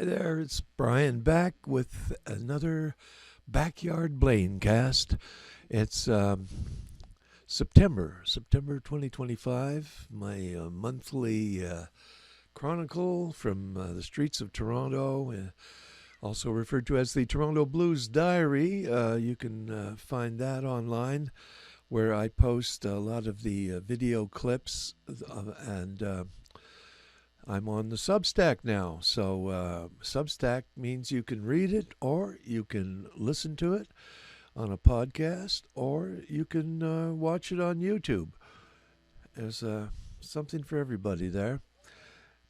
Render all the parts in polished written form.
Hi there, it's Brian back with another Backyard Blaincast. It's September 2025, my monthly chronicle from the streets of Toronto, also referred to as the Toronto Blues Diary. You can find that online where I post a lot of the video clips and I'm on the Substack now. So Substack means you can read it or you can listen to it on a podcast or you can watch it on YouTube. There's something for everybody there.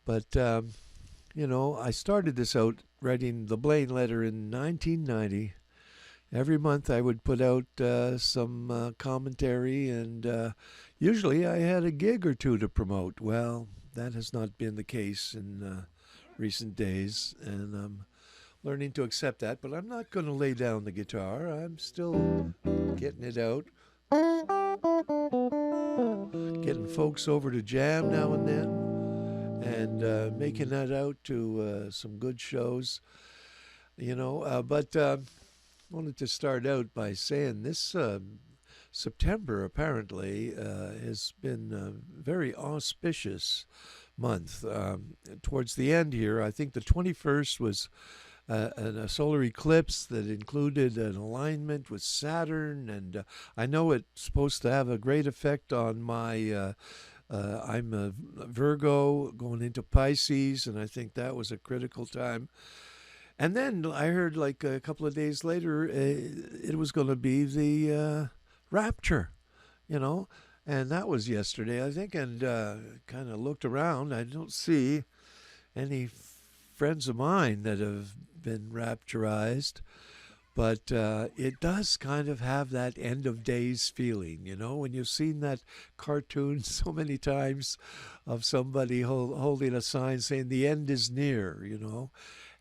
But, I started this out writing the Blainletter in 1990. Every month I would put out some commentary, and usually I had a gig or two to promote. Well, that has not been the case in recent days, and I'm learning to accept that. But I'm not going to lay down the guitar. I'm still getting it out, getting folks over to jam now and then, and making that out to some good shows, but wanted to start out by saying this September apparently has been a very auspicious month. Towards the end here, I think the 21st was a solar eclipse that included an alignment with Saturn, and I know it's supposed to have a great effect on my I'm a Virgo going into Pisces, and I think that was a critical time. And then I heard like a couple of days later it was going to be the rapture, and that was yesterday, I think, and kind of looked around. I don't see any friends of mine that have been rapturized, but it does kind of have that end of days feeling, when you've seen that cartoon so many times of somebody holding a sign saying the end is near,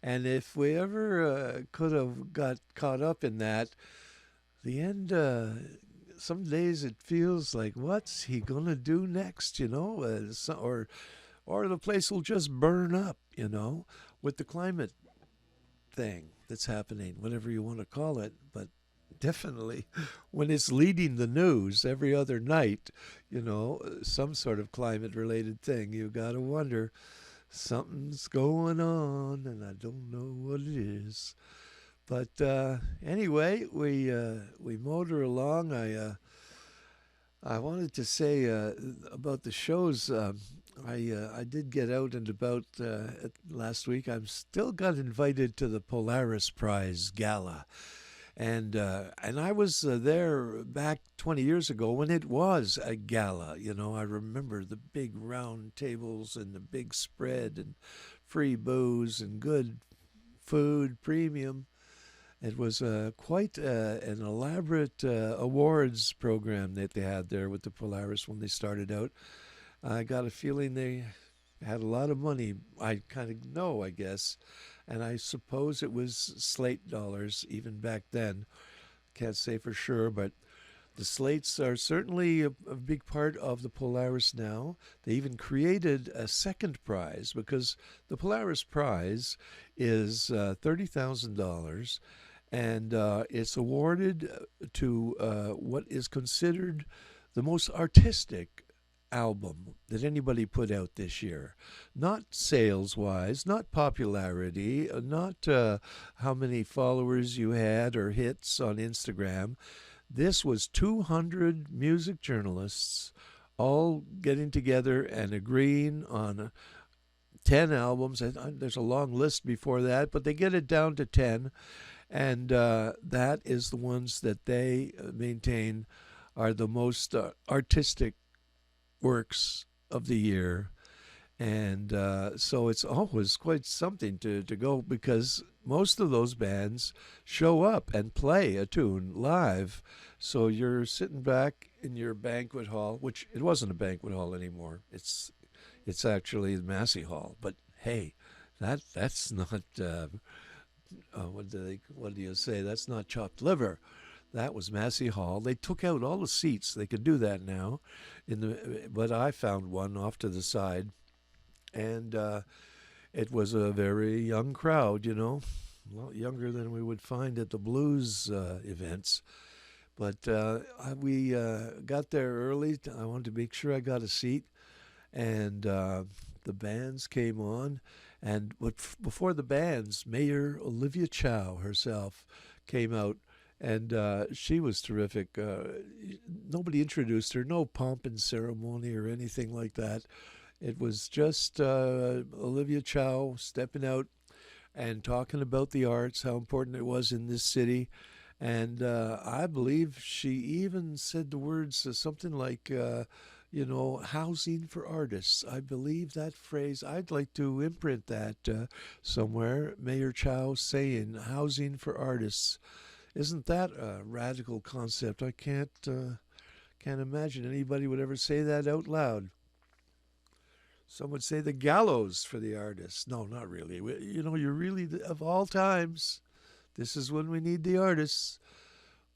And if we ever could have got caught up in that, the end, some days it feels like, what's he going to do next, or the place will just burn up, with the climate thing that's happening, whatever you want to call it. But definitely when it's leading the news every other night, some sort of climate related thing, you got to wonder, something's going on, and I don't know what it is. But anyway, we motor along. I wanted to say about the shows. I did get out and about last week. I'm still got invited to the Polaris Prize Gala. And I was there back 20 years ago when it was a gala. I remember the big round tables and the big spread and free booze and good food, premium. It was quite an elaborate awards program that they had there with the Polaris when they started out. I got a feeling they had a lot of money. I kind of know, I guess. And I suppose it was slate dollars even back then. Can't say for sure, but the slates are certainly a big part of the Polaris now. They even created a second prize because the Polaris Prize is $30,000, and it's awarded to what is considered the most artistic album that anybody put out this year. Not sales-wise, not popularity, not how many followers you had or hits on Instagram. This was 200 music journalists all getting together and agreeing on 10 albums. There's a long list before that, but they get it down to 10, and that is the ones that they maintain are the most artistic works of the year. And so it's always quite something to go, because most of those bands show up and play a tune live. So you're sitting back in your banquet hall, which it wasn't a banquet hall anymore. It's actually the Massey Hall. But hey, that's not what do you say? That's not chopped liver. That was Massey Hall. They took out all the seats. They could do that now, but I found one off to the side, and It was a very young crowd, a lot younger than we would find at the blues events. But we got there early. I wanted to make sure I got a seat, and the bands came on. And before the bands, Mayor Olivia Chow herself came out, and she was terrific. Nobody introduced her, no pomp and ceremony or anything like that. It was just Olivia Chow stepping out and talking about the arts, how important it was in this city. And I believe she even said the words something like, housing for artists. I believe that phrase. I'd like to imprint that somewhere. Mayor Chow saying housing for artists. Isn't that a radical concept? I can't imagine anybody would ever say that out loud. Some would say the gallows for the artists. No, not really. You're really, of all times, this is when we need the artists.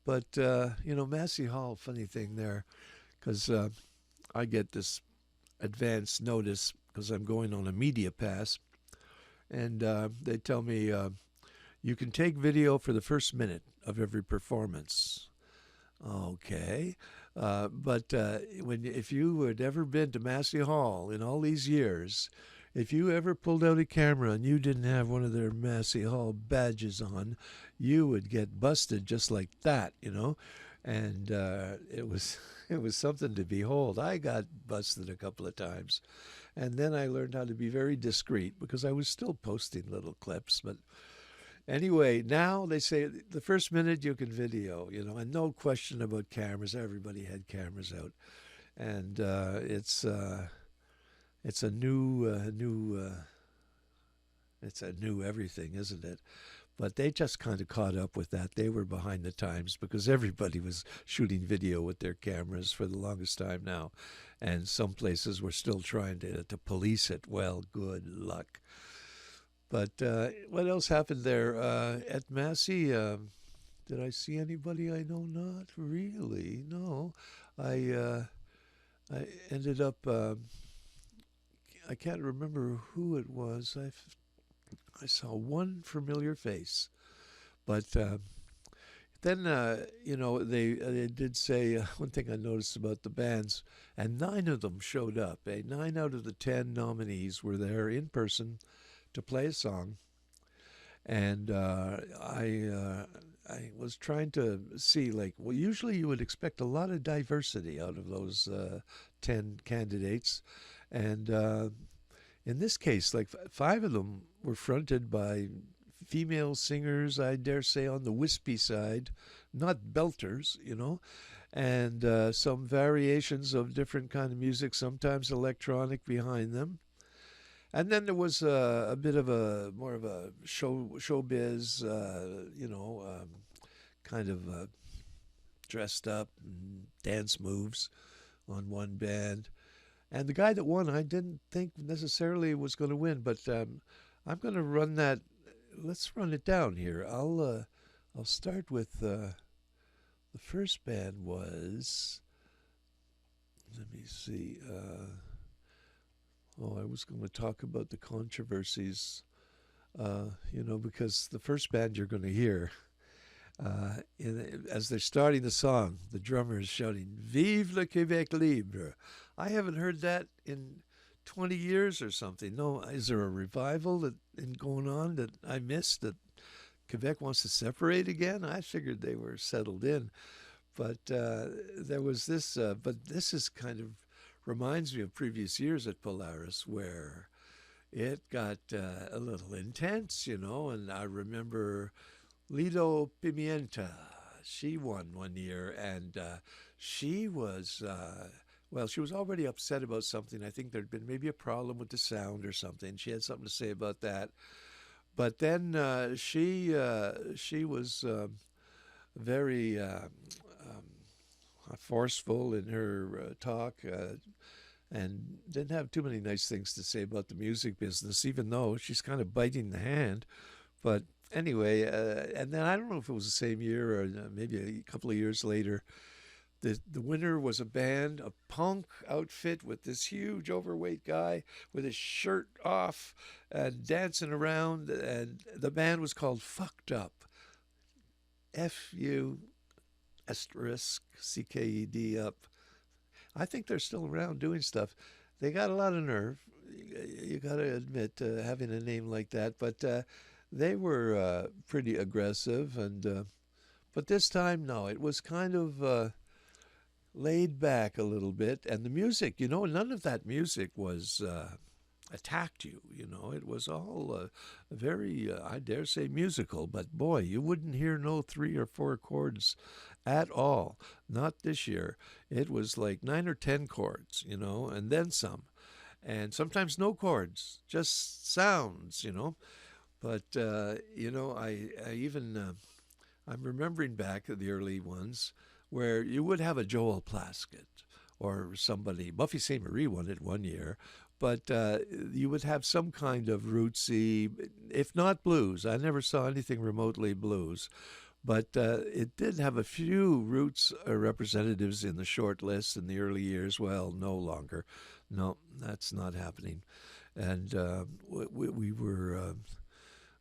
But, Massey Hall, funny thing there, because I get this advance notice because I'm going on a media pass. And they tell me you can take video for the first minute of every performance. Okay. But if you had ever been to Massey Hall in all these years, if you ever pulled out a camera and you didn't have one of their Massey Hall badges on, you would get busted just like that. And it was it was something to behold. I got busted a couple of times, and then I learned how to be very discreet because I was still posting little clips, but. Anyway, now they say the first minute you can video, and no question about cameras. Everybody had cameras out, and it's a new everything, isn't it? But they just kind of caught up with that. They were behind the times because everybody was shooting video with their cameras for the longest time now, and some places were still trying to police it. Well, good luck. But what else happened there at Massey? Did I see anybody I know? Not really. No, I ended up. I can't remember who it was. I saw one familiar face, but then they did say one thing I noticed about the bands, and 9 of them showed up. 9 out of the 10 nominees were there in person to play a song, and I was trying to see, like, well, usually you would expect a lot of diversity out of those 10 candidates, and in this case, like 5 of them were fronted by female singers, I dare say, on the wispy side, not belters, and some variations of different kind of music, sometimes electronic behind them. And then there was a bit of more of a showbiz, kind of dressed up and dance moves on one band. And the guy that won, I didn't think necessarily was going to win, but I'm going to run that. Let's run it down here. I'll start with the first band was. Let me see. I was going to talk about the controversies, because the first band you're going to hear, as they're starting the song, the drummer is shouting, "Vive le Québec libre." I haven't heard that in 20 years or something. No, is there a revival going on that I missed, that Quebec wants to separate again? I figured they were settled in. But there was this, but this is kind of reminds me of previous years at Polaris where it got a little intense, and I remember Lido Pimienta. She won one year, and she was, she was already upset about something. I think there'd been maybe a problem with the sound or something. She had something to say about that. But then she was very forceful in her talk, and didn't have too many nice things to say about the music business, even though she's kind of biting the hand. But anyway, and then I don't know if it was the same year or maybe a couple of years later, The winner was a band, a punk outfit with this huge overweight guy with his shirt off and dancing around, and the band was called Fucked Up. F-U asterisk C-K-E-D up. I think they're still around doing stuff. They got a lot of nerve. You got to admit, having a name like that. But they were pretty aggressive, and but this time, no, it was kind of laid back a little bit. And the music, none of that music was attacked you. It was all very, I dare say, musical. But boy, you wouldn't hear no 3 or 4 chords at all. Not this year. It was like 9 or 10 chords, and then some. And sometimes no chords, just sounds. But, I even, I'm remembering back at the early ones where you would have a Joel Plaskett or somebody. Buffy St. Marie won it one year, but you would have some kind of rootsy, if not blues. I never saw anything remotely blues, but it did have a few roots representatives in the short list in the early years. Well, no longer. No, that's not happening. And we were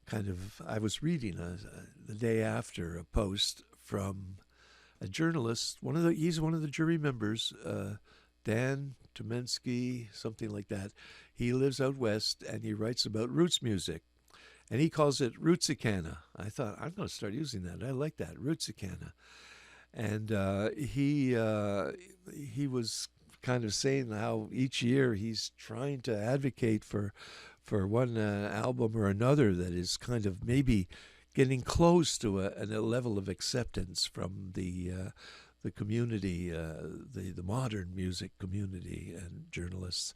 kind of, I was reading the day after a post from a journalist. He's one of the jury members, Dan Tomensky, something like that. He lives out west and he writes about roots music, and he calls it Rootsicana. I thought I'm going to start using that. I like that, Rootsicana. And he was kind of saying how each year he's trying to advocate for one album or another that is kind of maybe getting close to a level of acceptance from the community, the modern music community and journalists.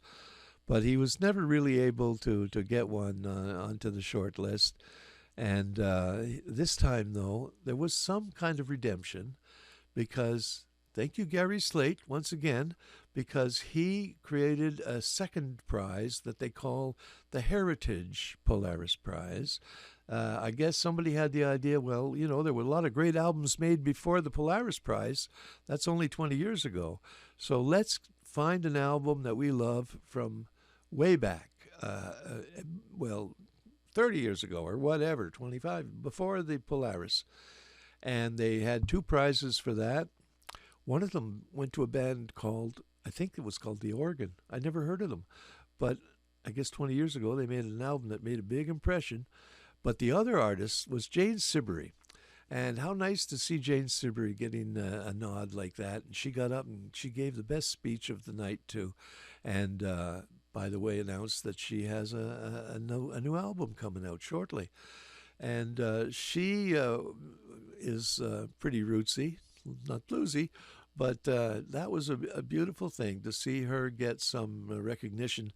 But he was never really able to get one onto the short list. And this time, though, there was some kind of redemption because, thank you, Gary Slate, once again, because he created a second prize that they call the Heritage Polaris Prize. I guess somebody had the idea, well, there were a lot of great albums made before the Polaris Prize. That's only 20 years ago. So let's find an album that we love from way back, 30 years ago or whatever, 25, before the Polaris. And they had 2 prizes for that. One of them went to a band called, I think it was called The Organ. I never heard of them. But I guess 20 years ago they made an album that made a big impression. But the other artist was Jane Siberry. And how nice to see Jane Siberry getting a nod like that. And she got up and she gave the best speech of the night, too. And, by the way, announced that she has a new album coming out shortly. And she is pretty rootsy, not bluesy, but that was a beautiful thing to see her get some recognition.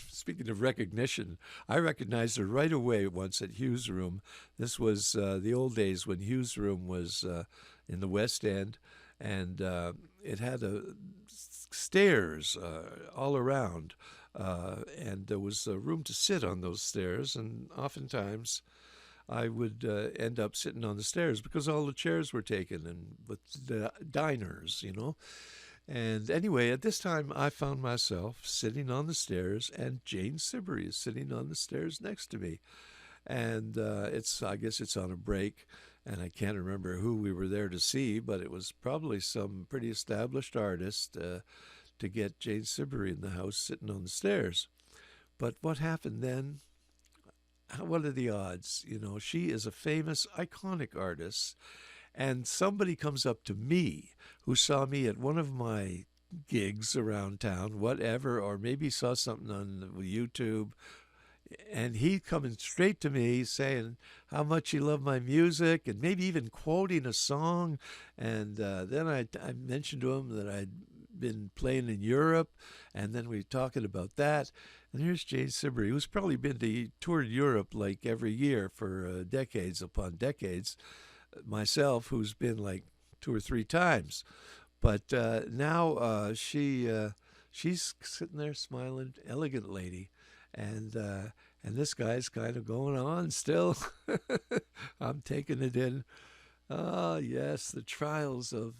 Speaking of recognition, I recognized her right away once at Hughes Room. This was the old days when Hughes Room was in the West End, and it had stairs all around, and there was room to sit on those stairs, and oftentimes I would end up sitting on the stairs because all the chairs were taken, and with the diners. And anyway, at this time, I found myself sitting on the stairs, and Jane Siberry is sitting on the stairs next to me. And I guess it's on a break, and I can't remember who we were there to see, but it was probably some pretty established artist to get Jane Siberry in the house sitting on the stairs. But what happened then? What are the odds? She is a famous, iconic artist. And somebody comes up to me who saw me at one of my gigs around town, whatever, or maybe saw something on YouTube, and he coming straight to me saying how much he loved my music and maybe even quoting a song. And then I mentioned to him that I'd been playing in Europe, and then we were talking about that. And here's Jane Siberry, who's probably toured Europe like every year for decades upon decades. Myself, who's been like 2 or 3 times, but now she's sitting there smiling, elegant lady, and this guy's kind of going on still. I'm taking it in. Ah, yes, the trials of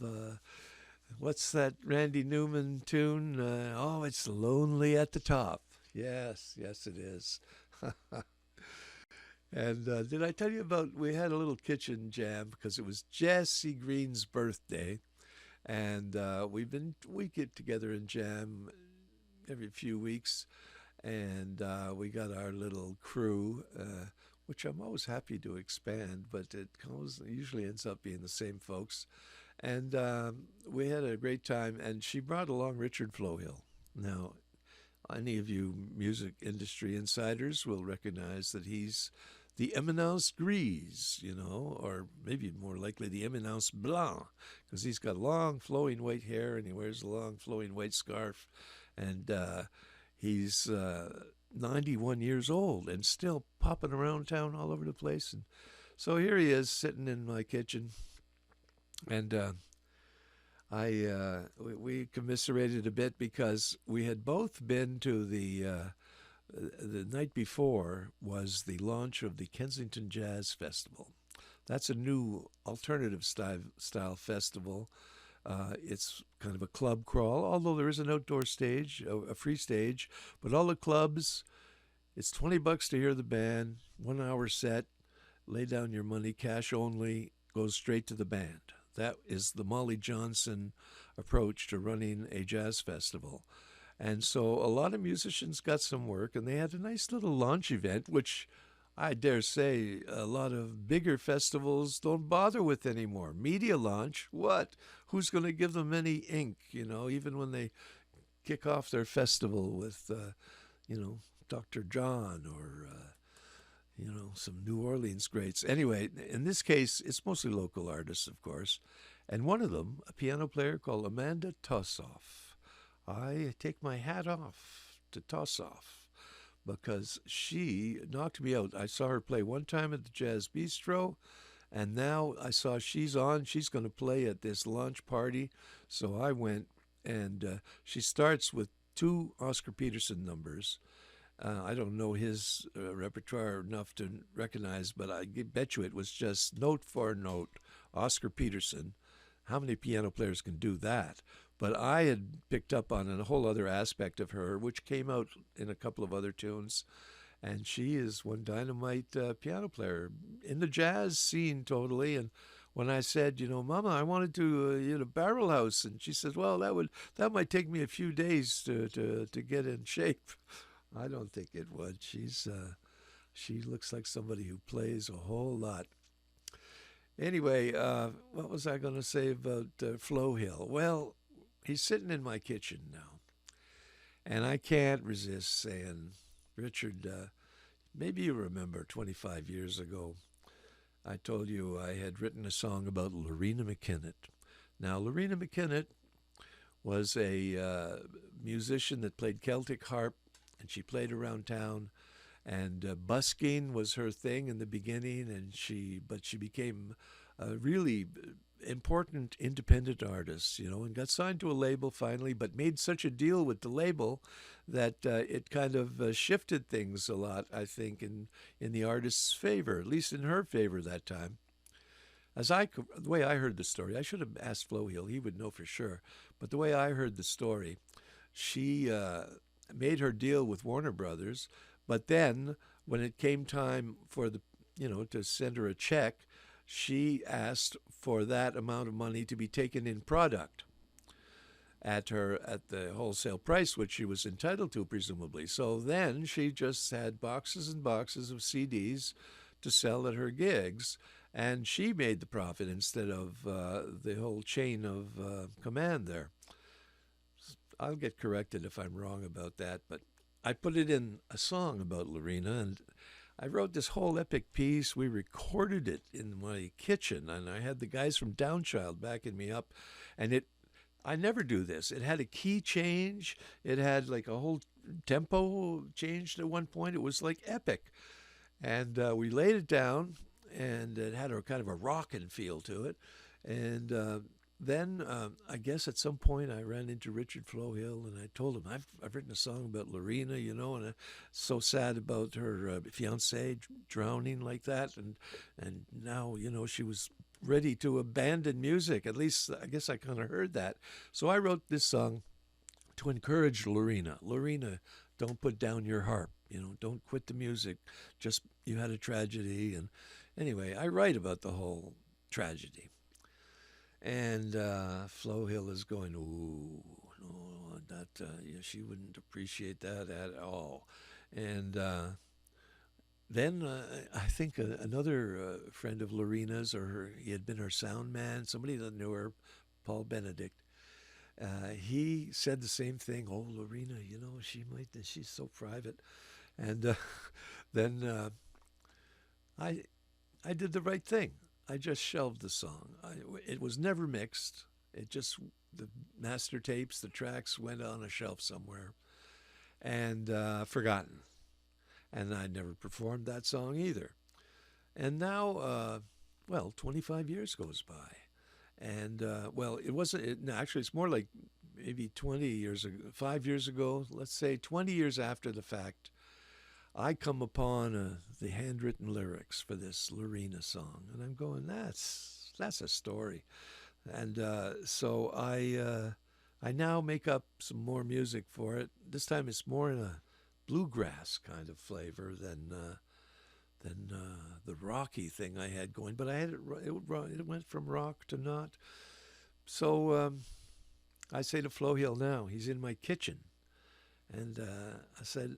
what's that Randy Newman tune? Oh, it's lonely at the top. Yes, yes, it is. And did I tell you about we had a little kitchen jam because it was Jesse Green's birthday, and we get together and jam every few weeks, and we got our little crew, which I'm always happy to expand, but usually ends up being the same folks. And we had a great time, and she brought along Richard Flohill. Now, any of you music industry insiders will recognize that he's the eminence grise, or maybe more likely the eminence blanc, because he's got long flowing white hair and he wears a long flowing white scarf, and he's 91 years old and still popping around town all over the place. And so here he is sitting in my kitchen, and we commiserated a bit because we had both been to the night before was the launch of the Kensington Jazz Festival. That's a new alternative style festival. It's kind of a club crawl, although there is an outdoor stage, a free stage. But all the clubs, it's $20 to hear the band, 1 hour set. Lay down your money, cash only, goes straight to the band. That is the Molly Johnson approach to running a jazz festival. And so a lot of musicians got some work, and they had a nice little launch event, which I dare say a lot of bigger festivals don't bother with anymore. Media launch, what? Who's going to give them any ink, even when they kick off their festival with, Dr. John or, some New Orleans greats. Anyway, in this case, it's mostly local artists, of course. And one of them, a piano player called Amanda Tossoff. I take my hat off to Tossoff because she knocked me out. I saw her play one time at the Jazz Bistro, and now I saw she's on. She's going to play at this launch party. So I went, and she starts with two Oscar Peterson numbers. I don't know his repertoire enough to recognize, but I bet you it was just note for note, Oscar Peterson. How many piano players can do that? But I had picked up on a whole other aspect of her, which came out in a couple of other tunes. And she is one dynamite piano player in the jazz scene totally. And when I said, Mama, I wanted to barrel house, and she said, well, that might take me a few days to get in shape. I don't think it would. She looks like somebody who plays a whole lot. Anyway, what was I going to say about Flo Hill? Well, he's sitting in my kitchen now, and I can't resist saying, Richard, maybe you remember 25 years ago, I told you I had written a song about Loreena McKinnon. Now, Loreena McKinnon was a musician that played Celtic harp, and she played around town, and busking was her thing in the beginning, but she became a really important independent artist, and got signed to a label finally, but made such a deal with the label that it kind of shifted things a lot, I think, in the artist's favor, at least in her favor that time. The way I heard the story, I should have asked Flo Hill, he would know for sure, but the way I heard the story, she made her deal with Warner Brothers, but then when it came time for to send her a check, she asked for that amount of money to be taken in product at the wholesale price, which she was entitled to, presumably. So then she just had boxes and boxes of CDs to sell at her gigs, and she made the profit instead of the whole chain of command there. I'll get corrected if I'm wrong about that, but I put it in a song about Loreena, and I wrote this whole epic piece. We recorded it in my kitchen, and I had the guys from Downchild backing me up, and I never do this. It had a key change. It had like a whole tempo changed at one point. It was like epic. And we laid it down, and it had a kind of a rockin' feel to it. And then I guess at some point I ran into Richard Flohill, and I told him I've written a song about Loreena, and I'm so sad about her fiance drowning like that, and now she was ready to abandon music. At least I guess I kind of heard that. So I wrote this song to encourage Loreena. Loreena, don't put down your harp. Don't quit the music. Just you had a tragedy, and anyway, I write about the whole tragedy. And Flo Hill is going, ooh, no, that yeah, she wouldn't appreciate that at all. And then I think another friend of Loreena's, he had been her sound man, somebody that knew her, Paul Benedict. He said the same thing. Oh, Loreena, she's so private. And then I I did the right thing. I just shelved the song. It was never mixed. The master tapes, the tracks went on a shelf somewhere and forgotten. And I never performed that song either. And now, 25 years goes by. And, it wasn't, no, actually, it's more like maybe 20 years ago, 5 years ago, let's say 20 years after the fact, I come upon the handwritten lyrics for this Loreena song. And I'm going, that's a story. And so I now make up some more music for it. This time it's more in a bluegrass kind of flavor than the rocky thing I had going. But it went from rock to not. So I say to Flo Hill now, he's in my kitchen. And I said,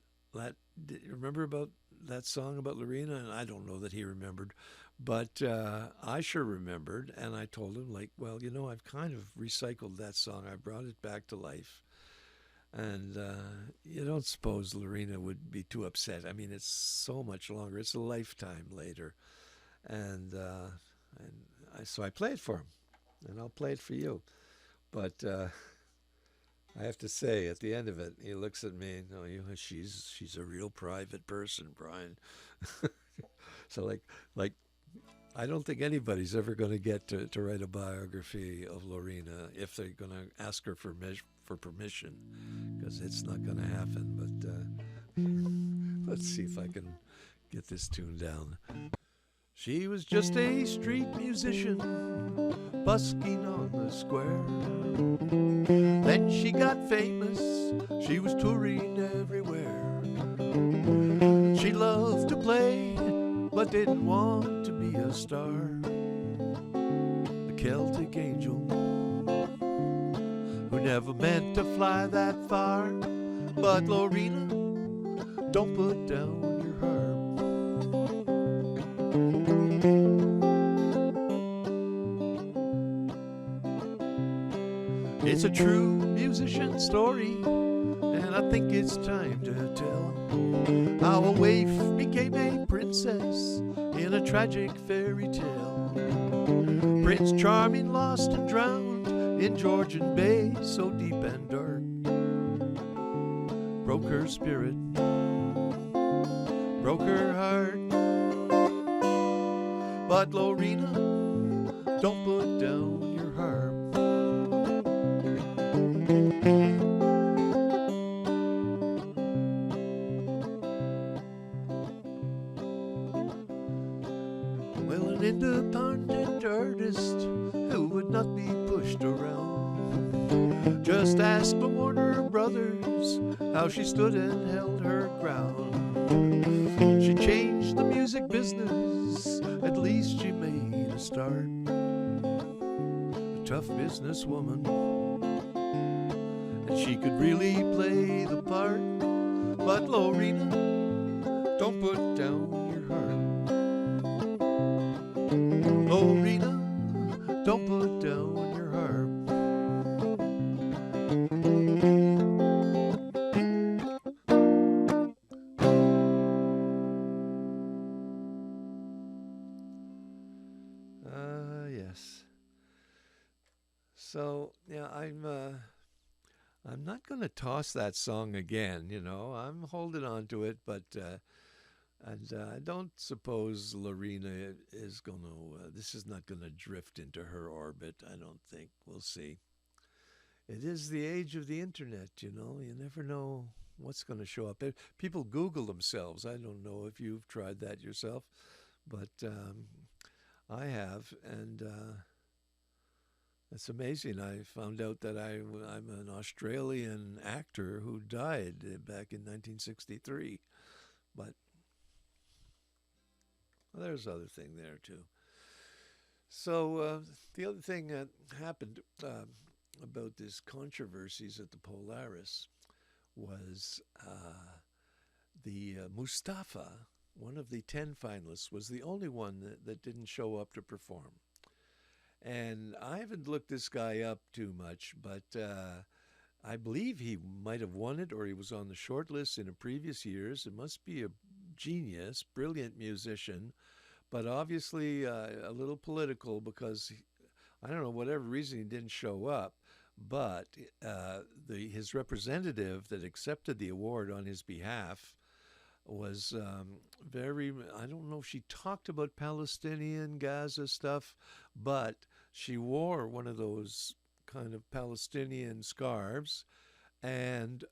do you remember about that song about Loreena? And I don't know that he remembered. But I sure remembered, and I told him, I've kind of recycled that song. I brought it back to life. And you don't suppose Loreena would be too upset. I mean, it's so much longer. It's a lifetime later. And so I play it for him, and I'll play it for you. But I have to say, at the end of it, he looks at me, she's a real private person, Brian. So I don't think anybody's ever going to get to write a biography of Loreena if they're going to ask her for permission, because it's not going to happen. But let's see if I can get this tune down. She was just a street musician busking on the square. Then she got famous. She was touring everywhere. She loved to play, but didn't want to be a star. The Celtic angel who never meant to fly that far. But Loreena, don't put down your harp. It's a true musician story, and I think it's time to tell how a waif became a princess in a tragic fairy tale. Prince Charming lost and drowned in Georgian Bay, so deep and dark, broke her spirit, broke her heart. But Loreena, don't put down your harp. Well, an independent artist who would not be pushed around. Just ask the Warner Brothers how she stood and held her ground. She changed the music business, at least she made a start. A tough businesswoman, and she could really play the part. But Loreena, don't put down your harp. Loreena, don't put down your harp. Yes. So yeah, I'm not going to toss that song again. I'm holding on to it, but I don't suppose Loreena is going to. This is not going to drift into her orbit. I don't think. We'll see. It is the age of the internet. You never know what's going to show up. People Google themselves. I don't know if you've tried that yourself, but I have, and it's amazing. I found out that I'm an Australian actor who died back in 1963, but well, there's other thing there too. So the other thing that happened about these controversies at the Polaris was the Mustafa, one of the 10 finalists, was the only one that didn't show up to perform. And I haven't looked this guy up too much, but I believe he might have won it or he was on the short list in the previous years. It must be a genius, brilliant musician, but obviously a little political because, I don't know, whatever reason he didn't show up. But his representative that accepted the award on his behalf was very, I don't know if she talked about Palestinian Gaza stuff, but she wore one of those kind of Palestinian scarves, and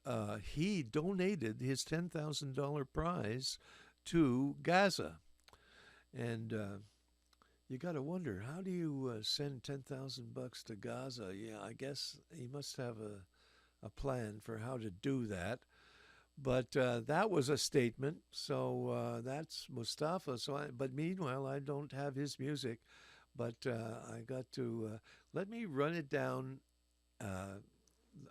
he donated his $10,000 prize to Gaza. And you got to wonder, how do you send $10,000 to Gaza? Yeah, I guess he must have a plan for how to do that. But that was a statement. So that's Mustafa. But meanwhile, I don't have his music. But I got to let me run it down.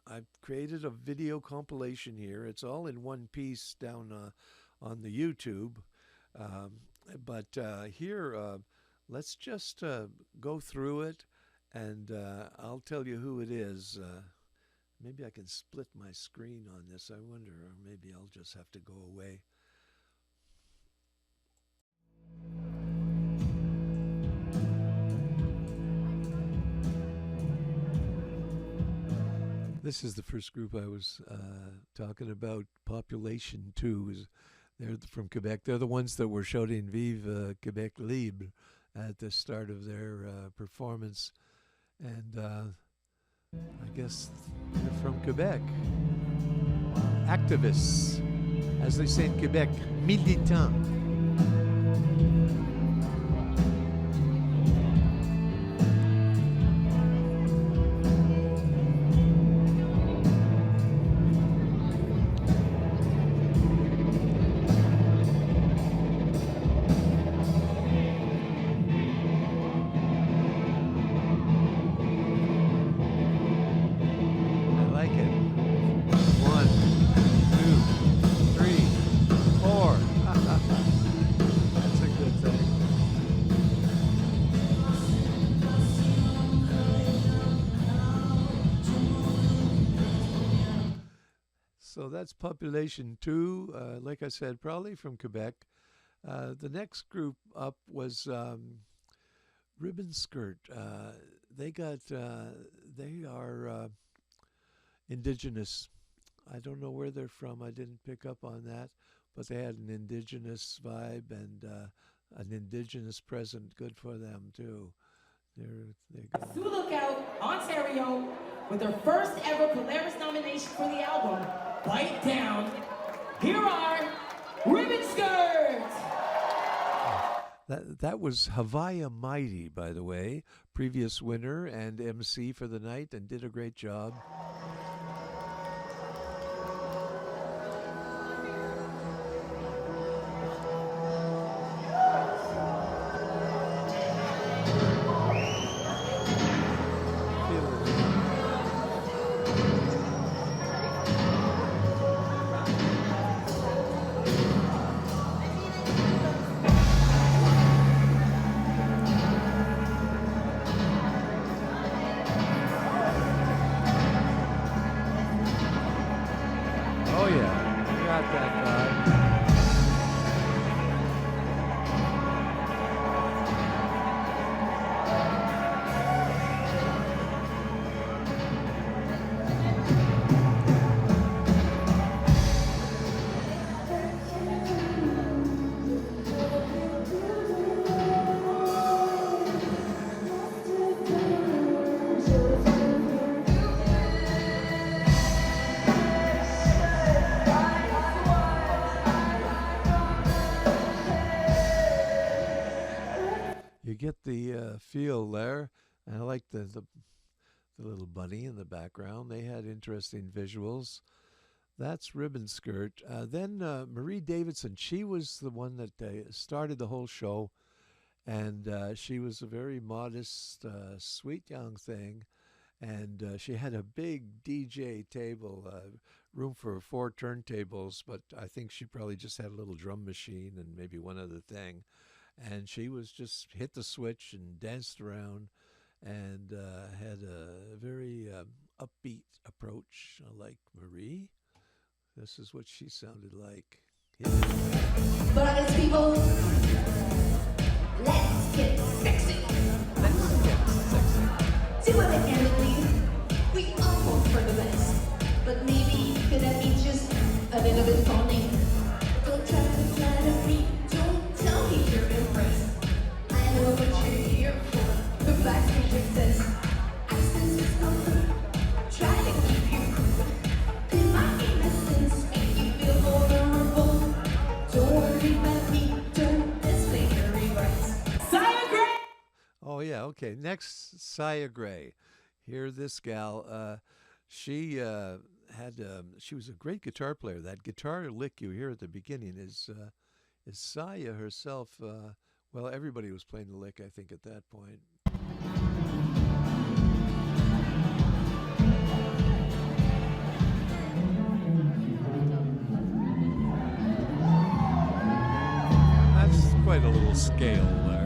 I've created a video compilation here. It's all in one piece down on the YouTube. But here, let's just go through it, and I'll tell you who it is. Maybe I can split my screen on this, I wonder, or maybe I'll just have to go away. This is the first group I was talking about, Population 2. They're from Quebec. They're the ones that were shouting Vive Québec Libre at the start of their performance. And I guess they're from Quebec. Activists, as they say in Quebec, militants. So that's Population 2, like I said, probably from Quebec. The next group up was Ribbon Skirt. They are indigenous. I don't know where they're from. I didn't pick up on that, but they had an indigenous vibe and an indigenous present. Good for them too. They go. Sioux Lookout, Ontario, with their first ever Polaris nomination for the album, Bite Down. Here are Ribbon Skirts! That was Havaya Mighty, by the way, previous winner and MC for the night, and did a great job. get the feel there. And I like the little bunny in the background. They had interesting visuals. That's Ribbon Skirt. Then Marie Davidson, she was the one that started the whole show. And she was a very modest, sweet young thing. And she had a big DJ table, room for 4 turntables, but I think she probably just had a little drum machine and maybe one other thing. And she was just hit the switch and danced around and had a very upbeat approach like Marie. This is what she sounded like. Polaris people, let's get sexy. Let's get sexy. Do it candidly. We all hope for the best, but maybe could that be just a little bit phony? Don't try to flatter me. Don't tell me you're impressed. I know what you're here for. The backstage exists. Access is comfort. Try to keep you cool. In my innocence, make you feel vulnerable. Don't worry about me. Don't display your regrets. Saya Gray! Oh, yeah, okay. Next, Saya Gray. Here, this gal, she she was a great guitar player. That guitar lick you hear at the beginning is Saya herself. Well, everybody was playing the lick, I think, at that point. That's quite a little scale there.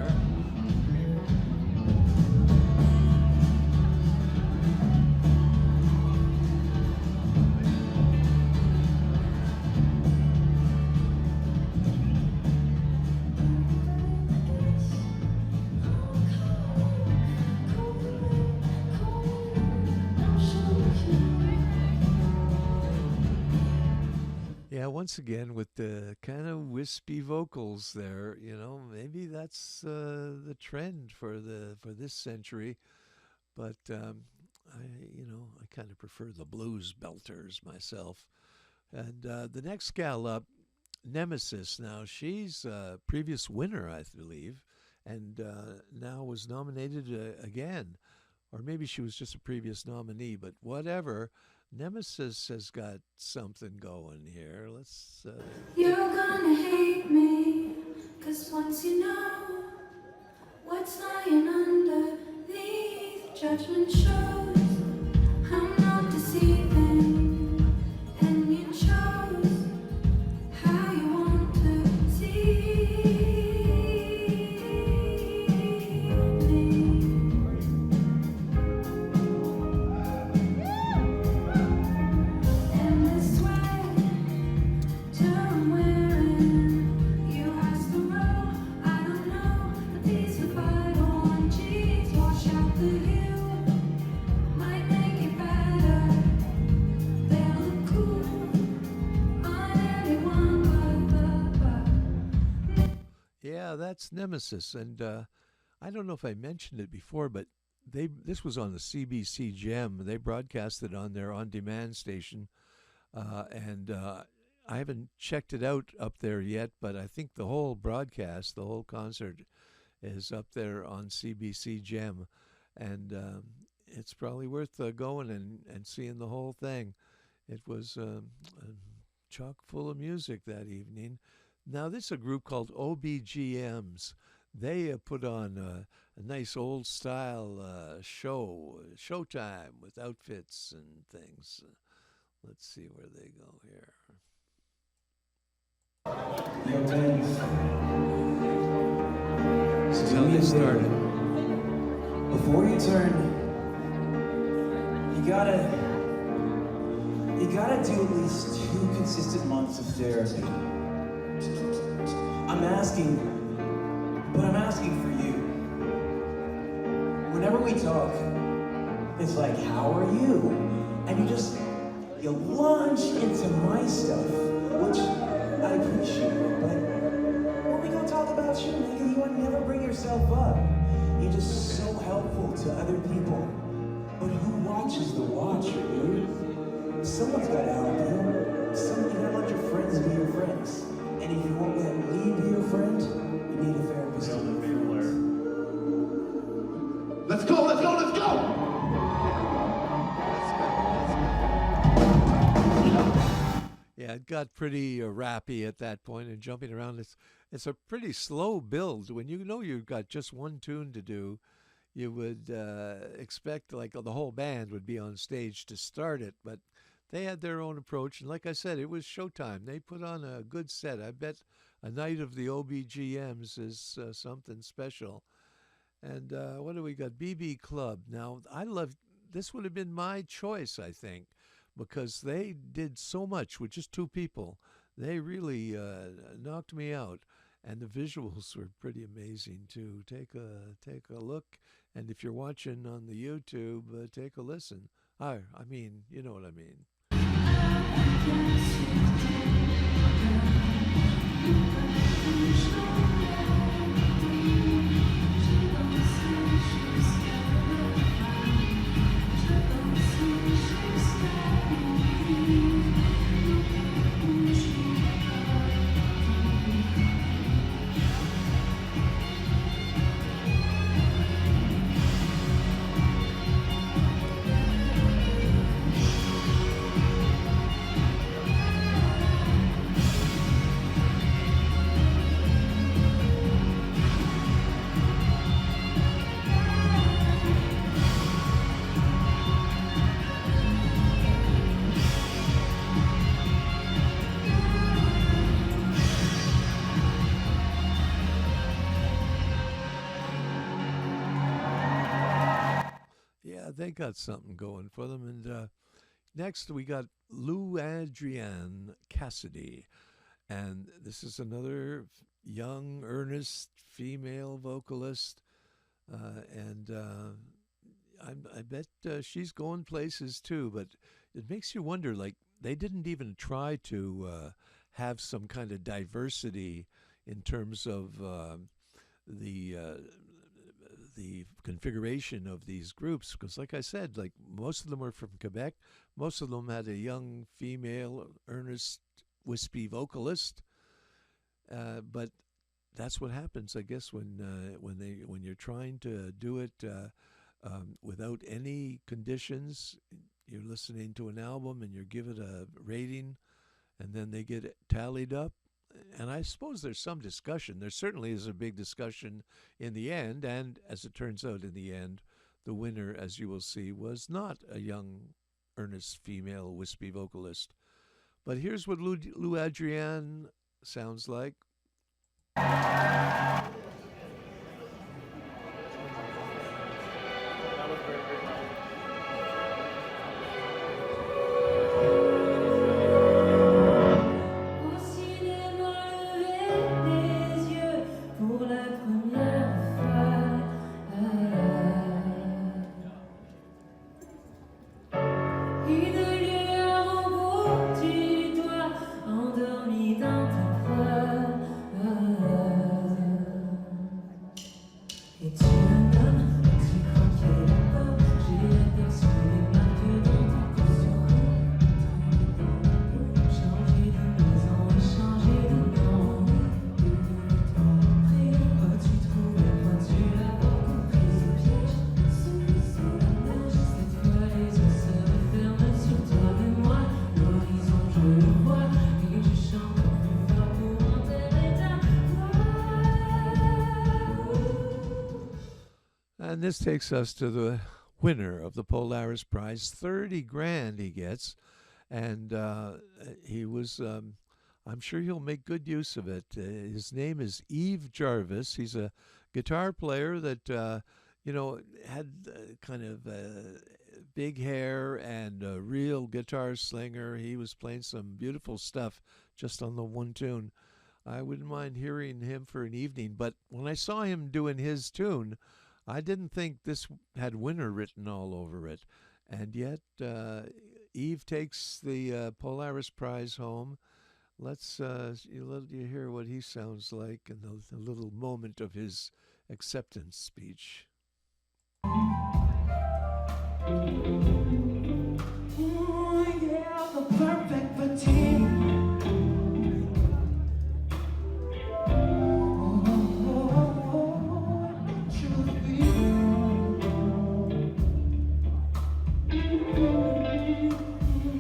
Yeah, once again with the kind of wispy vocals there, maybe that's the trend for this century. But I kind of prefer the blues belters myself. And the next gal up, Nemesis. Now she's a previous winner, I believe, and now was nominated again, or maybe she was just a previous nominee. But whatever. Nemesis has got something going here. Let's. You're gonna hate me, 'cause once you know what's lying underneath, judgment shows I'm not deceiving, and you chose how you want to see me. And this sweat I'm wearing, you asked the row, I don't know, but these are 501 G's, wash out the hue, might make it better, they'll look cool on anyone but Yeah, that's Nemesis, and I don't know if I mentioned it before, but this was on the CBC Gem. They broadcast it on their on-demand station, and I haven't checked it out up there yet, but I think the whole broadcast, the whole concert, is up there on CBC Gem, and it's probably worth going and seeing the whole thing. It was chock full of music that evening. Now, this is a group called OBGMs. They put on a nice old-style showtime with outfits and things. Let's see where they go here. Yo, James. This is how they started. Before you turn, you gotta do at least 2 consistent months of therapy. I'm asking for you. Whenever we talk, it's like, how are you? And you launch into my stuff, which I appreciate, but when we go talk about you, nigga, you would never bring yourself up. You're just so helpful to other people. But who watches the watcher, dude? Someone's gotta help you. You gotta let your friends be your friends. And if you won't let me be your friend, you need a therapist to be your friend. It got pretty rappy at that point and jumping around. It's a pretty slow build. When you know you've got just one tune to do, you would expect like the whole band would be on stage to start it, but they had their own approach. And like I said, it was showtime. They put on a good set. I bet a night of the OBGMs is something special. And what do we got? BB Club. Now, this would have been my choice, I think, because they did so much with just two people. They really knocked me out. And the visuals were pretty amazing too. Take a look, and if you're watching on the YouTube, take a listen. I mean, you know what I mean. They got something going for them. And next we got Lou Adrienne Cassidy. And this is another young, earnest female vocalist. I bet she's going places too. But it makes you wonder, like, they didn't even try to have some kind of diversity in terms of the configuration of these groups, because like I said, like most of them were from Quebec. Most of them had a young female, earnest, wispy vocalist. But that's what happens, I guess, when you're trying to do it without any conditions. You're listening to an album and you give it a rating, and then they get it tallied up. And I suppose there's some discussion. There certainly is a big discussion in the end. And as it turns out, in the end, the winner, as you will see, was not a young, earnest female wispy vocalist. But here's what Lou Adrienne sounds like. And this takes us to the winner of the Polaris Prize. 30 grand he gets. And he was, I'm sure he'll make good use of it. His name is Yves Jarvis. He's a guitar player that, had kind of big hair and a real guitar slinger. He was playing some beautiful stuff just on the one tune. I wouldn't mind hearing him for an evening. But when I saw him doing his tune, I didn't think this had winner written all over it. And yet, Yves takes the Polaris Prize home. Let's let you hear what he sounds like in the little moment of his acceptance speech. Oh, yeah, the perfect fatigue.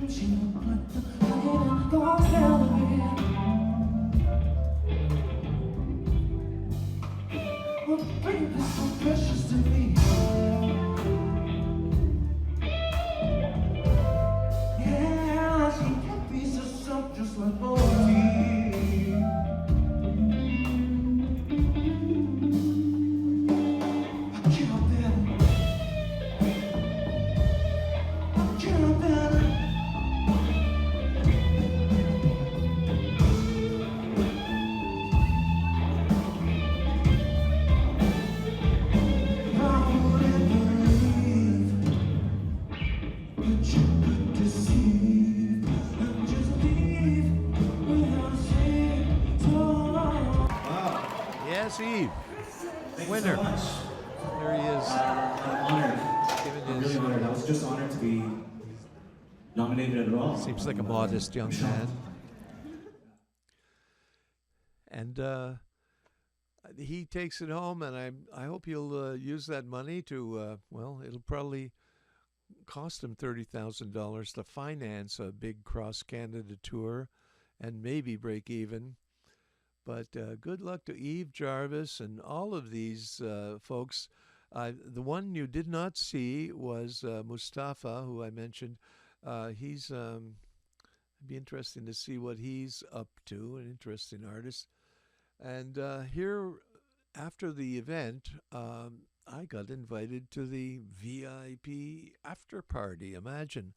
She put the winner. so much. There he is. I'm honored. Giving I'm his- really honored. I was just honored to be nominated at all. Seems like a modest young man. And he takes it home, and I hope he'll use that money to, well, it'll probably cost him $30,000 to finance a big cross-Canada tour and maybe break even. But good luck to Eve Jarvis and all of these folks. The one you did not see was Mustafa, who I mentioned. He's it'd be interesting to see what he's up to, an interesting artist. And here, after the event, I got invited to the VIP after party, imagine.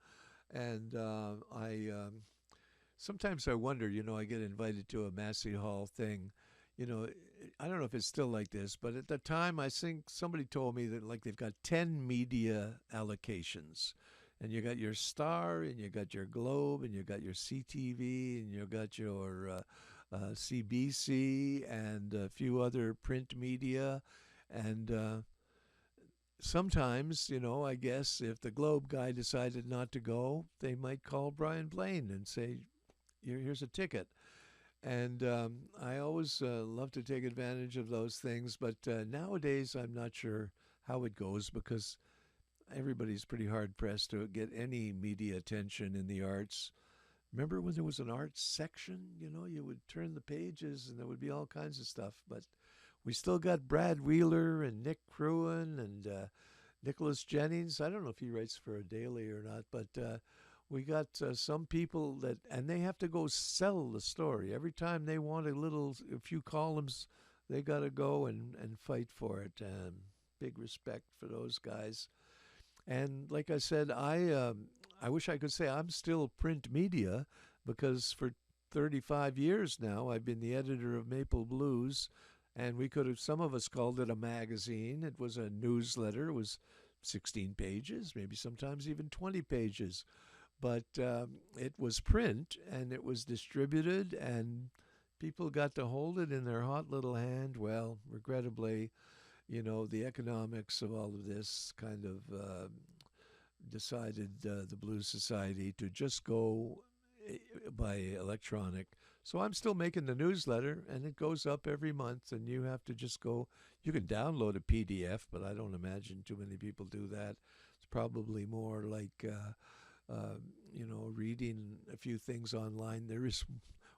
And sometimes I wonder, I get invited to a Massey Hall thing. I don't know if it's still like this, but at the time, I think somebody told me that like they've got 10 media allocations. And you got your Star, and you got your Globe, and you got your CTV, and you got your CBC, and a few other print media. And sometimes, I guess if the Globe guy decided not to go, they might call Brian Blaine and say, here's a ticket. And I always love to take advantage of those things, but nowadays I'm not sure how it goes because everybody's pretty hard-pressed to get any media attention in the arts. Remember when there was an arts section? You would turn the pages and there would be all kinds of stuff. But we still got Brad Wheeler and Nick Cruan and Nicholas Jennings. I don't know if he writes for a daily or not, but we got some people and they have to go sell the story. Every time they want a few columns, they got to go and fight for it. Big respect for those guys. And like I said, I wish I could say I'm still print media because for 35 years now I've been the editor of Maple Blues, and some of us called it a magazine. It was a newsletter. It was 16 pages, maybe sometimes even 20 pages. But it was print, and it was distributed, and people got to hold it in their hot little hand. Well, regrettably, the economics of all of this kind of decided the Blues Society to just go by electronic. So I'm still making the newsletter, and it goes up every month, and you have to just go. You can download a PDF, but I don't imagine too many people do that. It's probably more like, reading a few things online. There is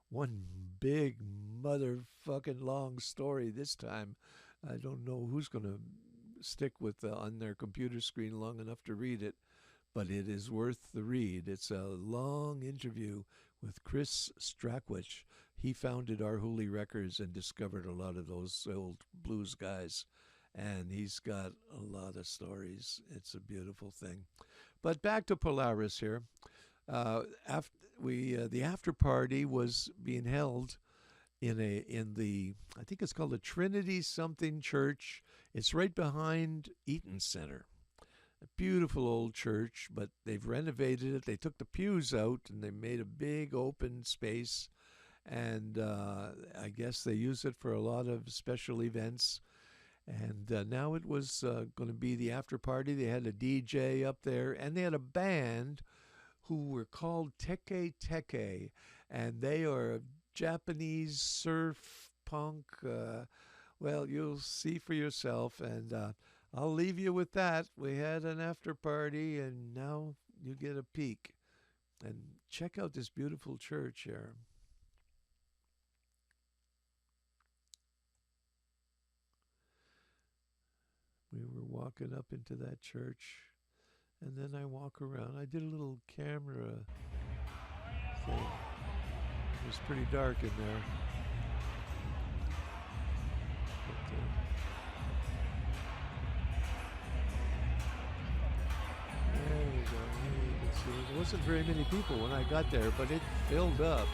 one big motherfucking long story this time. I don't know who's going to stick with on their computer screen long enough to read it, but it is worth the read. It's a long interview with Chris Strackwich. He founded Our Holy Records and discovered a lot of those old blues guys, and he's got a lot of stories. It's a beautiful thing. But back to Polaris here. The after party was being held in the I think it's called the Trinity something church. It's right behind Eaton Center. A beautiful old church, but they've renovated it. They took the pews out and they made a big open space, and I guess they use it for a lot of special events. And now it was going to be the after party. They had a DJ up there, and they had a band who were called Teke Teke, and they are Japanese surf punk. Well, you'll see for yourself, and I'll leave you with that. We had an after party, and now you get a peek. And check out this beautiful church here. We were walking up into that church, and then I walk around. I did a little camera thing. It was pretty dark in there. But, there we go. Here you can see. There wasn't very many people when I got there, but it filled up.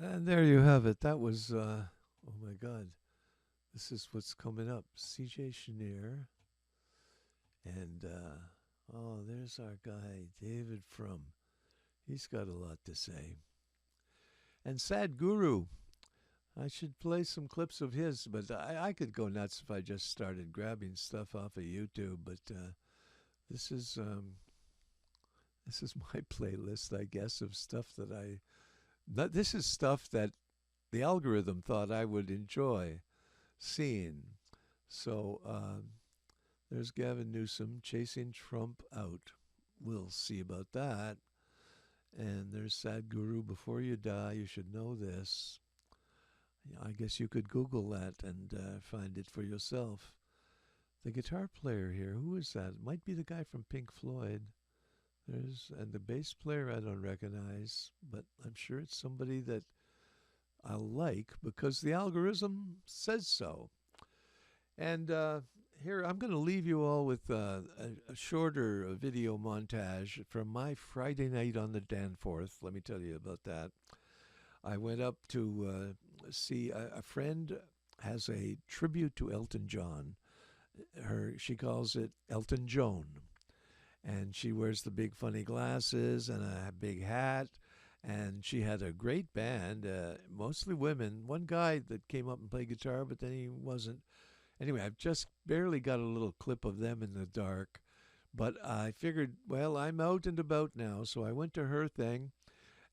And there you have it. That was, oh my God, this is what's coming up. CJ Chenier. And, oh, there's our guy, David Frum. He's got a lot to say. And Sad Guru. I should play some clips of his, but I could go nuts if I just started grabbing stuff off of YouTube. But this is my playlist, I guess, of stuff that this is stuff that the algorithm thought I would enjoy seeing. So there's Gavin Newsom chasing Trump out. We'll see about that. And there's Sad Guru, Before You Die, You Should Know This. I guess you could Google that and find it for yourself. The guitar player here, who is that? It might be the guy from Pink Floyd. And the bass player I don't recognize, but I'm sure it's somebody that I'll like because the algorithm says so. And here, I'm going to leave you all with a shorter video montage from my Friday night on the Danforth. Let me tell you about that. I went up to see a friend has a tribute to Elton John. She calls it Elton Joan. And she wears the big funny glasses and a big hat. And she had a great band, mostly women. One guy that came up and played guitar, but then he wasn't. Anyway, I've just barely got a little clip of them in the dark. But I figured, well, I'm out and about now. So I went to her thing.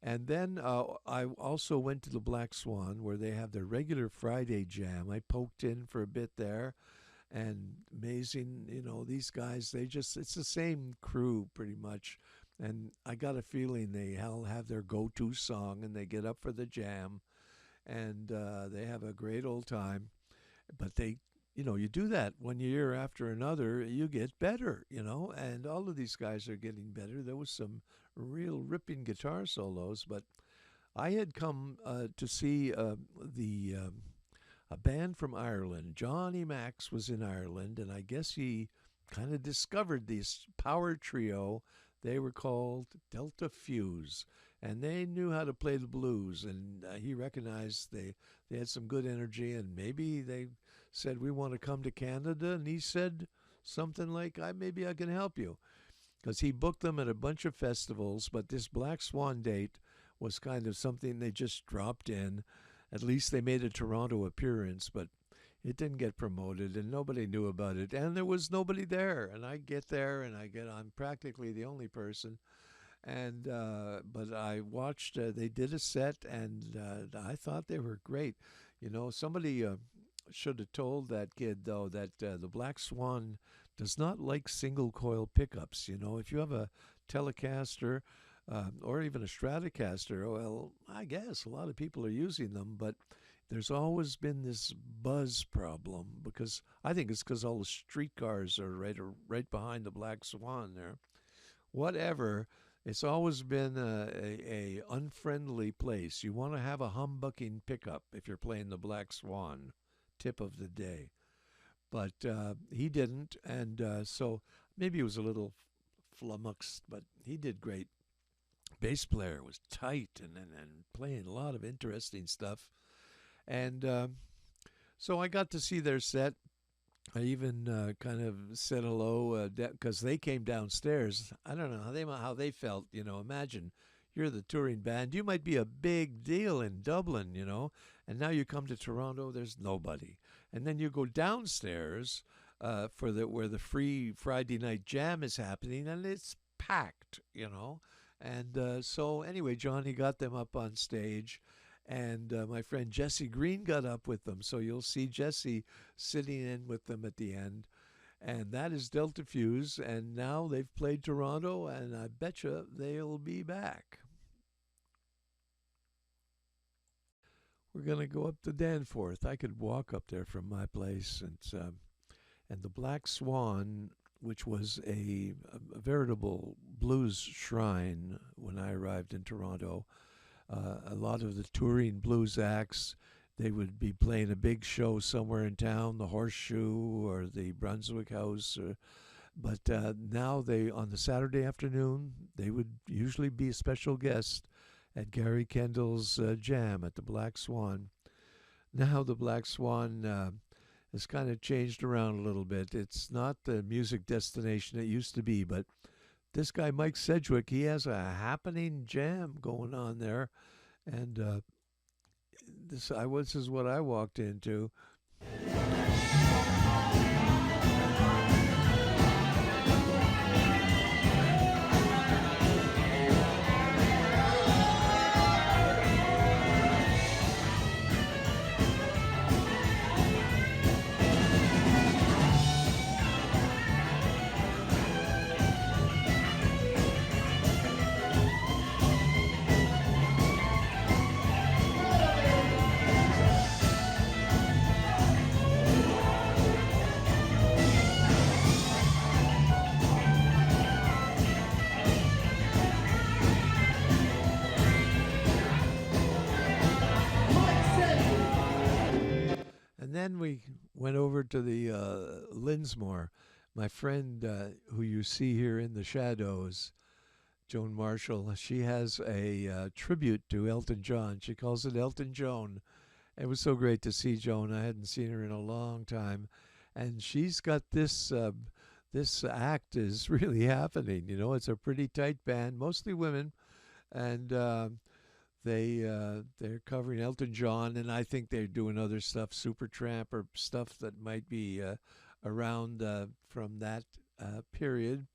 And then I also went to the Black Swan, where they have their regular Friday jam. I poked in for a bit there. And amazing, these guys, it's the same crew pretty much. And I got a feeling they all have their go-to song and they get up for the jam and they have a great old time. But you do that 1 year after another, you get better, and all of these guys are getting better. There was some real ripping guitar solos, but I had come to see a band from Ireland. Johnny Max was in Ireland, and I guess he kind of discovered this power trio. They were called Delta Fuse, and they knew how to play the blues, and he recognized they had some good energy, and maybe they said, we want to come to Canada, and he said something like, maybe I can help you, because he booked them at a bunch of festivals, but this Black Swan date was kind of something they just dropped in. At least they made a Toronto appearance, but it didn't get promoted, and nobody knew about it, and there was nobody there. And I get there, and I'm practically the only person, and but I watched. They did a set, and I thought they were great. Somebody should have told that kid though that the Black Swan does not like single coil pickups. If you have a Telecaster. Or even a Stratocaster, well, I guess a lot of people are using them, but there's always been this buzz problem because I think it's because all the streetcars are right behind the Black Swan there. Whatever, it's always been a unfriendly place. You want to have a humbucking pickup if you're playing the Black Swan, tip of the day. But he didn't, and so maybe he was a little flummoxed, but he did great. Bass player was tight and playing a lot of interesting stuff. And so I got to see their set. I even kind of said hello because they came downstairs. I don't know how they felt. Imagine you're the touring band. You might be a big deal in Dublin, and now you come to Toronto, there's nobody. And then you go downstairs where the free Friday night jam is happening, and it's packed, And so anyway, Johnny got them up on stage, and my friend Jesse Green got up with them. So you'll see Jesse sitting in with them at the end. And that is Delta Fuse, and now they've played Toronto, and I betcha they'll be back. We're going to go up to Danforth. I could walk up there from my place. And the Black Swan, which was a veritable blues shrine when I arrived in Toronto. A lot of the touring blues acts, they would be playing a big show somewhere in town, the Horseshoe or the Brunswick House. But now on the Saturday afternoon, they would usually be a special guest, at Gary Kendall's jam at the Black Swan. Now the Black Swan has kind of changed around a little bit. It's not the music destination it used to be, but this guy Mike Sedgwick, he has a happening jam going on there, and this is what I walked into. And then we went over to the Linsmore. My friend who you see here in the shadows, Joan Marshall, she has a tribute to Elton John. She calls it Elton Joan. It was so great to see Joan. I hadn't seen her in a long time. And she's got this this act is really happening. You know, it's a pretty tight band, mostly women. And they're covering Elton John, and I think they're doing other stuff, Supertramp or stuff that might be around from that period.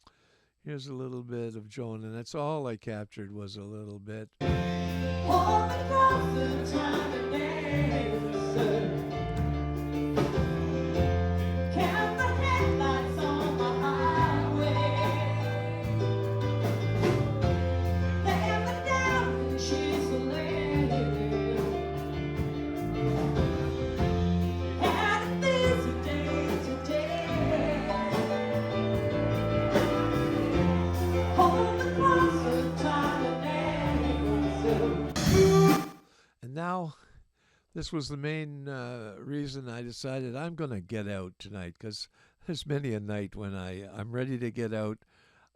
Here's a little bit of Joan, and that's all I captured was a little bit. All across the time and day, count the headlights on the highway. Never down, she's a lady. Had a busy day today. Home across the time and day. And now, this was the main reason I decided I'm going to get out tonight, because there's many a night when I'm ready to get out.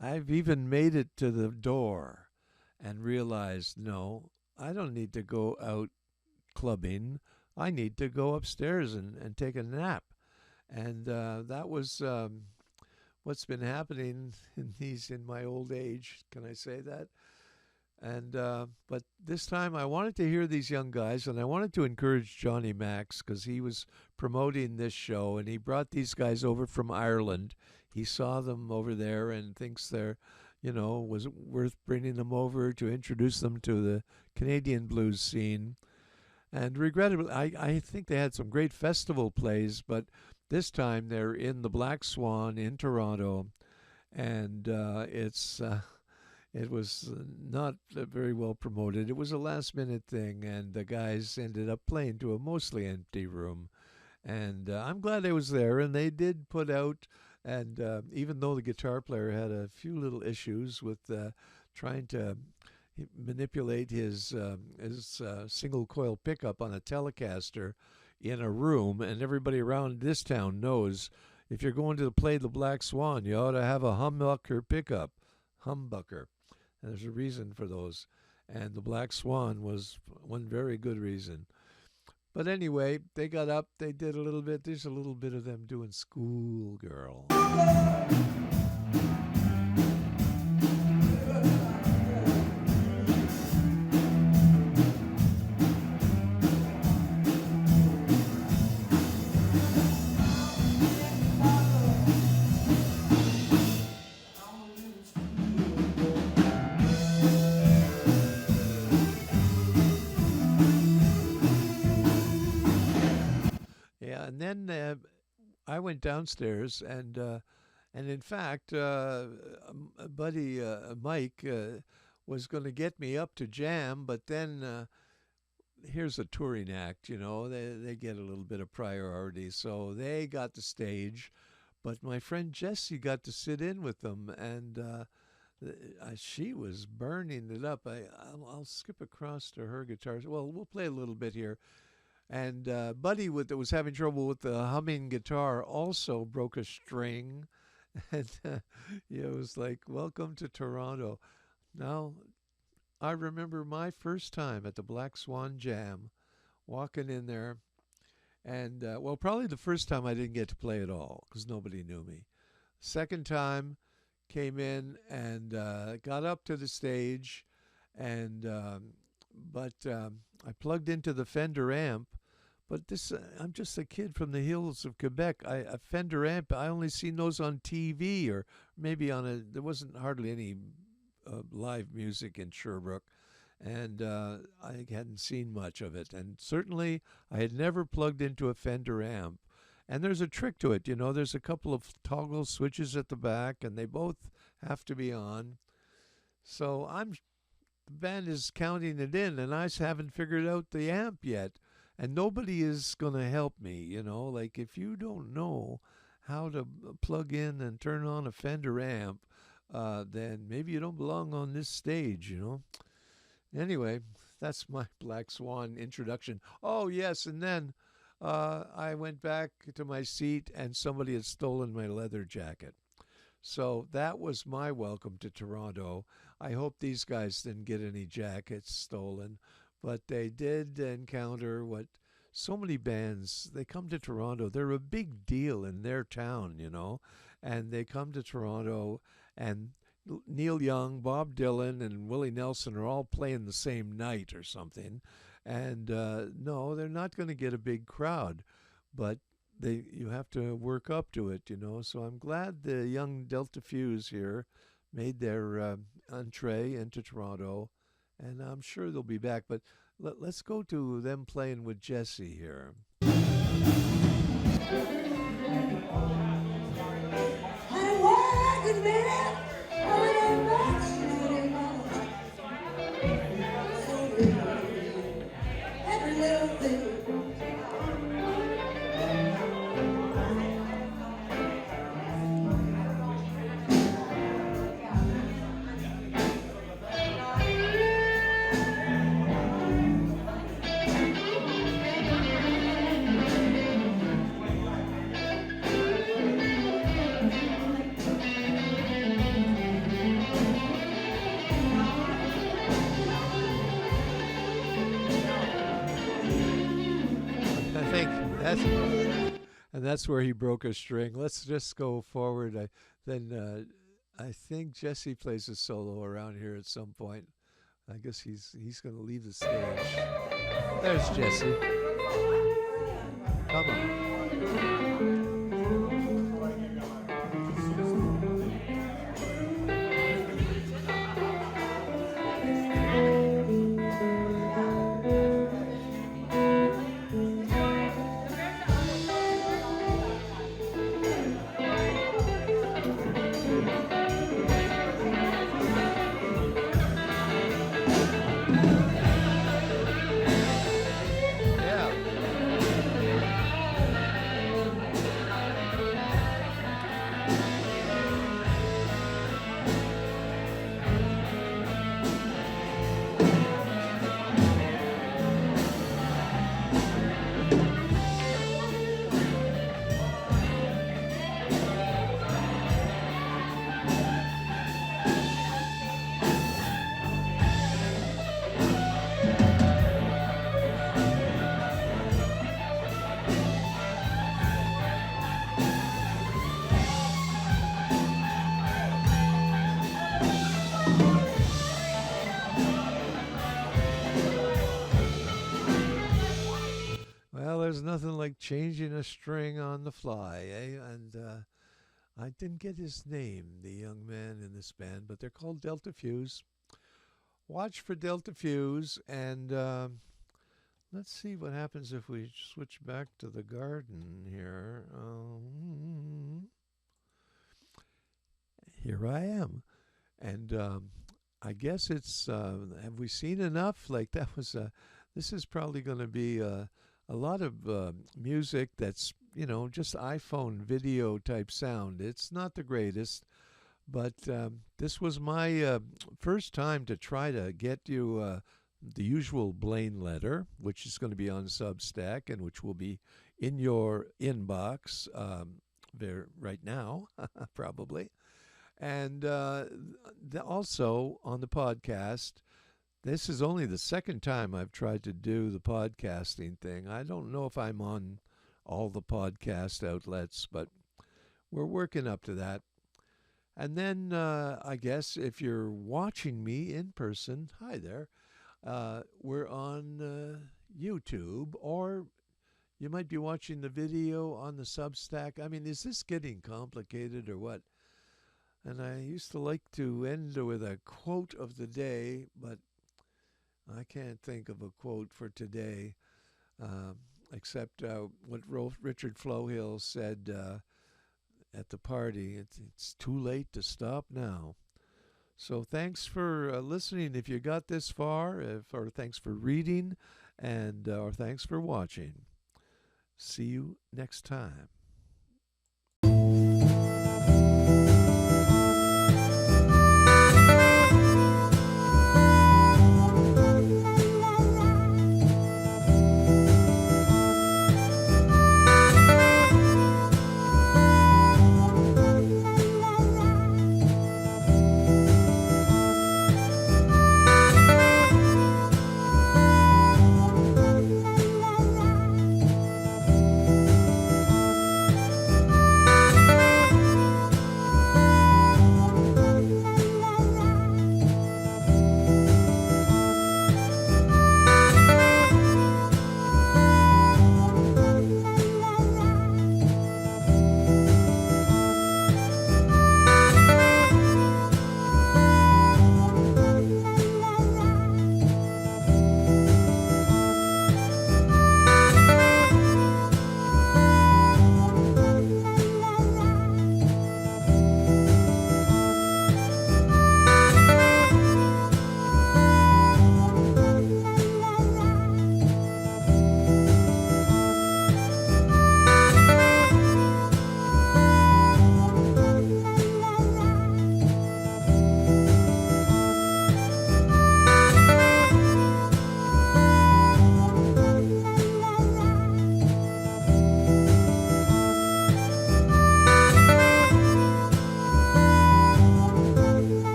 I've even made it to the door and realized, no, I don't need to go out clubbing. I need to go upstairs and take a nap. And that was what's been happening in my old age. Can I say that? And but this time I wanted to hear these young guys, and I wanted to encourage Johnny Max because he was promoting this show, and he brought these guys over from Ireland. He saw them over there and thinks they're, was worth bringing them over to introduce them to the Canadian blues scene. And regrettably, I think they had some great festival plays, but this time they're in the Black Swan in Toronto, and it was not very well promoted. It was a last-minute thing, and the guys ended up playing to a mostly empty room. And I'm glad I was there, and they did put out, and even though the guitar player had a few little issues with trying to manipulate his single-coil pickup on a Telecaster in a room, and everybody around this town knows if you're going to play the Black Swan, you ought to have a humbucker pickup. Humbucker. And there's a reason for those. And the Black Swan was one very good reason. But anyway, they got up, they did a little bit. There's a little bit of them doing Schoolgirl. And then I went downstairs, and in fact, a buddy Mike was going to get me up to jam, but then here's a touring act, they get a little bit of priority, so they got the stage, but my friend Jessie got to sit in with them, and she was burning it up. I'll skip across to her guitar. Well, we'll play a little bit here. And Buddy that was having trouble with the humming guitar also broke a string. And it was like, welcome to Toronto. Now, I remember my first time at the Black Swan Jam, walking in there, and well, probably the first time I didn't get to play at all because nobody knew me. Second time, came in and got up to the stage, and I plugged into the Fender amp. But this, I'm just a kid from the hills of Quebec. A Fender amp, I only seen those on TV or maybe on a. There wasn't hardly any live music in Sherbrooke, and I hadn't seen much of it. And certainly, I had never plugged into a Fender amp. And there's a trick to it, you know. There's a couple of toggle switches at the back, and they both have to be on. So the band is counting it in, and I haven't figured out the amp yet. And nobody is going to help me, you know. Like, if you don't know how to plug in and turn on a Fender amp, then maybe you don't belong on this stage, you know. Anyway, that's my Black Swan introduction. Oh, yes, and then I went back to my seat and somebody had stolen my leather jacket. So that was my welcome to Toronto. I hope these guys didn't get any jackets stolen, but they did encounter what so many bands, they come to Toronto. They're a big deal in their town, you know, and they come to Toronto, and Neil Young, Bob Dylan, and Willie Nelson are all playing the same night or something. And no, they're not going to get a big crowd, but you have to work up to it, you know. So I'm glad the young Delta Fuse here made their entree into Toronto, and I'm sure they'll be back. But let's go to them playing with Jesse here. I think that's where he broke a string. Let's just go forward. I think Jesse plays a solo around here at some point. I guess he's going to leave the stage. There's Jesse. Come on. Well, there's nothing like changing a string on the fly, eh? And I didn't get his name, the young man in this band, but they're called Delta Fuse. Watch for Delta Fuse, and let's see what happens if we switch back to the garden here. Here I am. And I guess it's, have we seen enough? Like that was, this is probably going to be a lot of music that's, you know, just iPhone video type sound. It's not the greatest, but this was my first time to try to get you the usual Blainletter, which is going to be on Substack and which will be in your inbox there right now, probably. And also on the podcast, This is only the second time I've tried to do the podcasting thing. I don't know if I'm on all the podcast outlets, but we're working up to that. And then I guess if you're watching me in person, hi there, we're on YouTube, or you might be watching the video on the Substack. I mean, is this getting complicated or what? And I used to like to end with a quote of the day, but I can't think of a quote for today, except what Richard Flowhill said at the party. It's too late to stop now. So thanks for listening if you got this far, or thanks for reading, and or thanks for watching. See you next time.